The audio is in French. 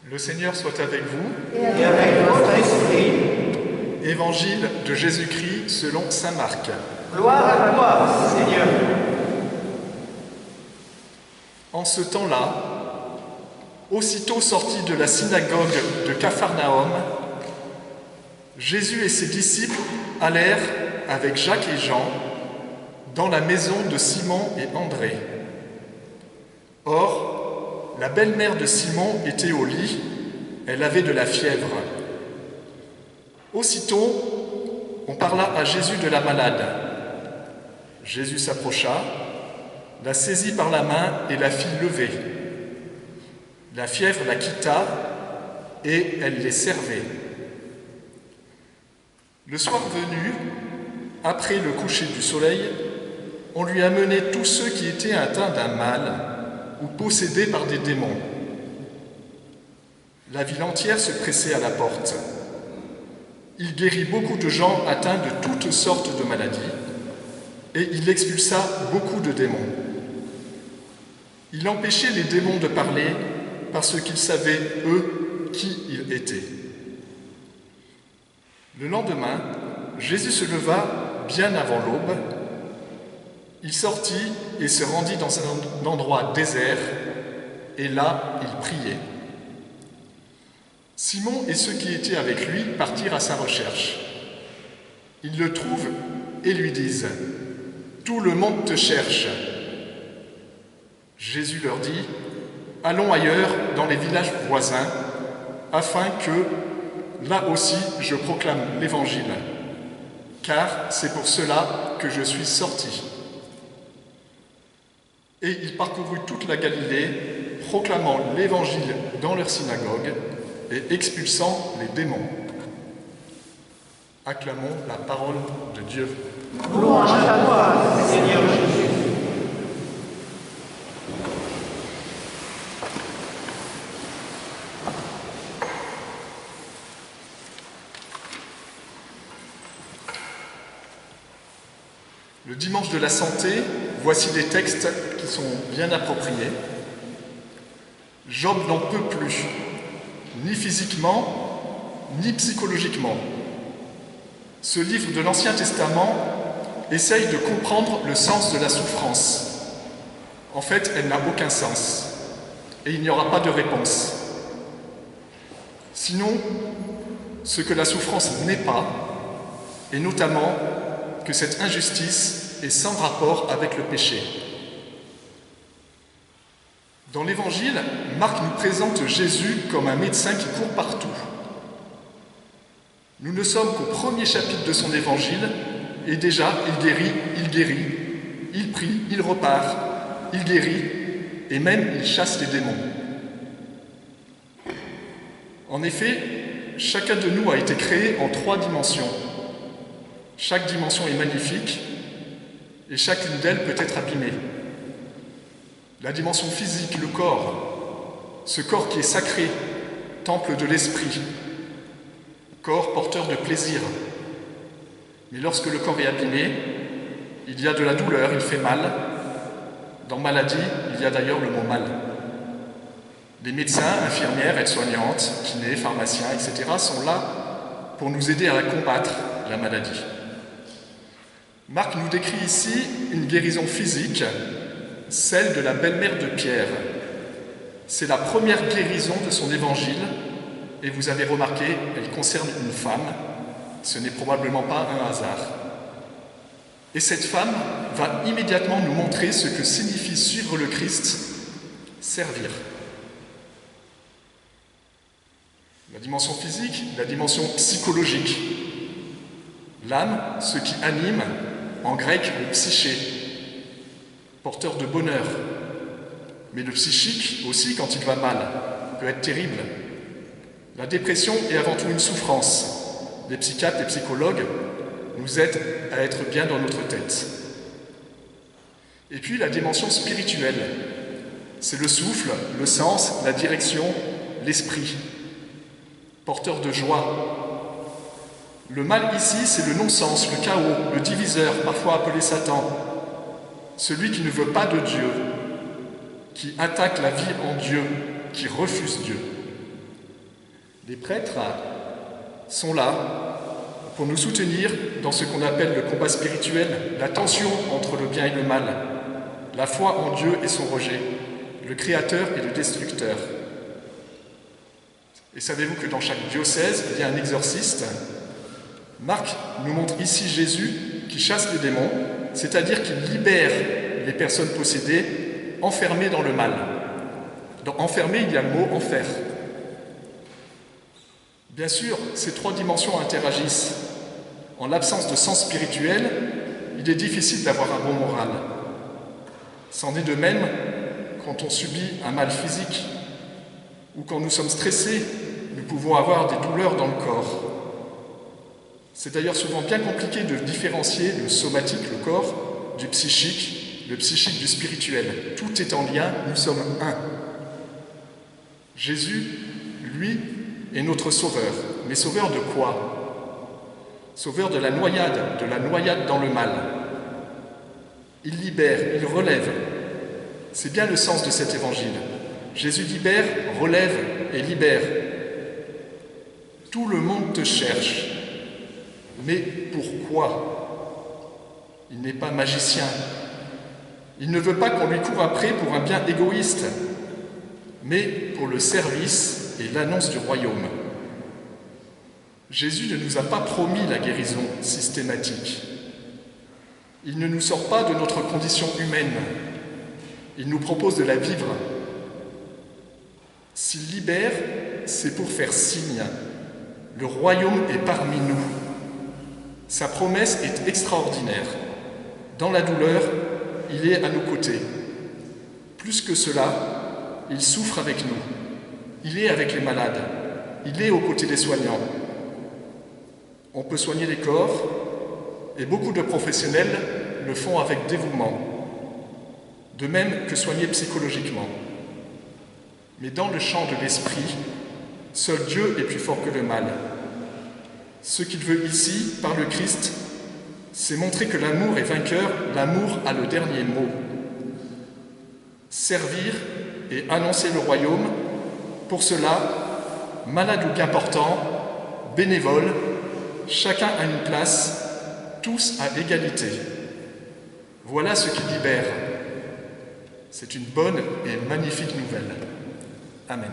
Le Seigneur soit avec vous. Et avec votre esprit. Évangile de Jésus-Christ selon saint Marc. Gloire à toi, Seigneur. En ce temps-là, aussitôt sorti de la synagogue de Capharnaüm, Jésus et ses disciples allèrent avec Jacques et Jean dans la maison de Simon et André. Or, la belle-mère de Simon était au lit, elle avait de la fièvre. Aussitôt, on parla à Jésus de la malade. Jésus s'approcha, la saisit par la main et la fit lever. La fièvre la quitta et elle les servait. Le soir venu, après le coucher du soleil, on lui amenait tous ceux qui étaient atteints d'un mal ou possédés par des démons. La ville entière se pressait à la porte. Il guérit beaucoup de gens atteints de toutes sortes de maladies et il expulsa beaucoup de démons. Il empêchait les démons de parler parce qu'ils savaient, eux, qui il était. Le lendemain, Jésus se leva bien avant l'aube. Il sortit et se rendit dans un endroit désert, et là, il priait. Simon et ceux qui étaient avec lui partirent à sa recherche. Ils le trouvent et lui disent « Tout le monde te cherche ». Jésus leur dit « Allons ailleurs, dans les villages voisins, afin que, là aussi, je proclame l'Évangile, car c'est pour cela que je suis sorti. » Et il parcourut toute la Galilée, proclamant l'Évangile dans leur synagogue et expulsant les démons. Acclamons la parole de Dieu. Louange à toi, Seigneur Jésus. Le dimanche de la santé, voici des textes qui sont bien appropriés. Job n'en peut plus, ni physiquement, ni psychologiquement. Ce livre de l'Ancien Testament essaye de comprendre le sens de la souffrance. En fait, elle n'a aucun sens, et il n'y aura pas de réponse. Sinon, ce que la souffrance n'est pas, et notamment que cette injustice est sans rapport avec le péché. Dans l'Évangile, Marc nous présente Jésus comme un médecin qui court partout. Nous ne sommes qu'au premier chapitre de son Évangile, et déjà, il guérit, il prie, il repart, il guérit, et même il chasse les démons. En effet, chacun de nous a été créé en 3 dimensions. Chaque dimension est magnifique, et chacune d'elles peut être abîmée. La dimension physique, le corps, ce corps qui est sacré, temple de l'esprit, corps porteur de plaisir. Mais lorsque le corps est abîmé, il y a de la douleur, il fait mal. Dans maladie, il y a d'ailleurs le mot mal. Les médecins, infirmières, aides-soignantes, kinés, pharmaciens, etc. sont là pour nous aider à combattre la maladie. Marc nous décrit ici une guérison physique, celle de la belle-mère de Pierre. C'est la première guérison de son évangile, et vous avez remarqué, elle concerne une femme. Ce n'est probablement pas un hasard. Et cette femme va immédiatement nous montrer ce que signifie suivre le Christ, servir. La dimension physique, la dimension psychologique. L'âme, ce qui anime, en grec, le psyché, porteur de bonheur. Mais le psychique aussi, quand il va mal, peut être terrible. La dépression est avant tout une souffrance. Les psychiatres, les psychologues nous aident à être bien dans notre tête. Et puis la dimension spirituelle, c'est le souffle, le sens, la direction, l'esprit, porteur de joie. Le mal ici, c'est le non-sens, le chaos, le diviseur, parfois appelé Satan, celui qui ne veut pas de Dieu, qui attaque la vie en Dieu, qui refuse Dieu. Les prêtres sont là pour nous soutenir dans ce qu'on appelle le combat spirituel, la tension entre le bien et le mal, la foi en Dieu et son rejet, le créateur et le destructeur. Et savez-vous que dans chaque diocèse, il y a un exorciste? Marc nous montre ici Jésus qui chasse les démons, c'est-à-dire qu'il libère les personnes possédées, enfermées dans le mal. Dans enfermé, il y a le mot enfer. Bien sûr, ces trois dimensions interagissent. En l'absence de sens spirituel, il est difficile d'avoir un bon moral. C'en est de même quand on subit un mal physique ou quand nous sommes stressés, nous pouvons avoir des douleurs dans le corps. C'est d'ailleurs souvent bien compliqué de différencier le somatique, le corps, du psychique, le psychique du spirituel. Tout est en lien, nous sommes un. Jésus, lui, est notre sauveur. Mais sauveur de quoi? Sauveur de la noyade dans le mal. Il libère, il relève. C'est bien le sens de cet évangile. Jésus libère, relève et libère. Tout le monde te cherche. Mais pourquoi? Il n'est pas magicien. Il ne veut pas qu'on lui court après pour un bien égoïste, mais pour le service et l'annonce du royaume. Jésus ne nous a pas promis la guérison systématique. Il ne nous sort pas de notre condition humaine. Il nous propose de la vivre. S'il libère, c'est pour faire signe. Le royaume est parmi nous. Sa promesse est extraordinaire. Dans la douleur, il est à nos côtés. Plus que cela, il souffre avec nous. Il est avec les malades. Il est aux côtés des soignants. On peut soigner les corps, et beaucoup de professionnels le font avec dévouement, de même que soigner psychologiquement. Mais dans le champ de l'esprit, seul Dieu est plus fort que le mal. Ce qu'il veut ici, par le Christ, c'est montrer que l'amour est vainqueur, l'amour a le dernier mot. Servir et annoncer le royaume, pour cela, malade ou bien portant, bénévole, chacun a une place, tous à égalité. Voilà ce qui libère. C'est une bonne et magnifique nouvelle. Amen.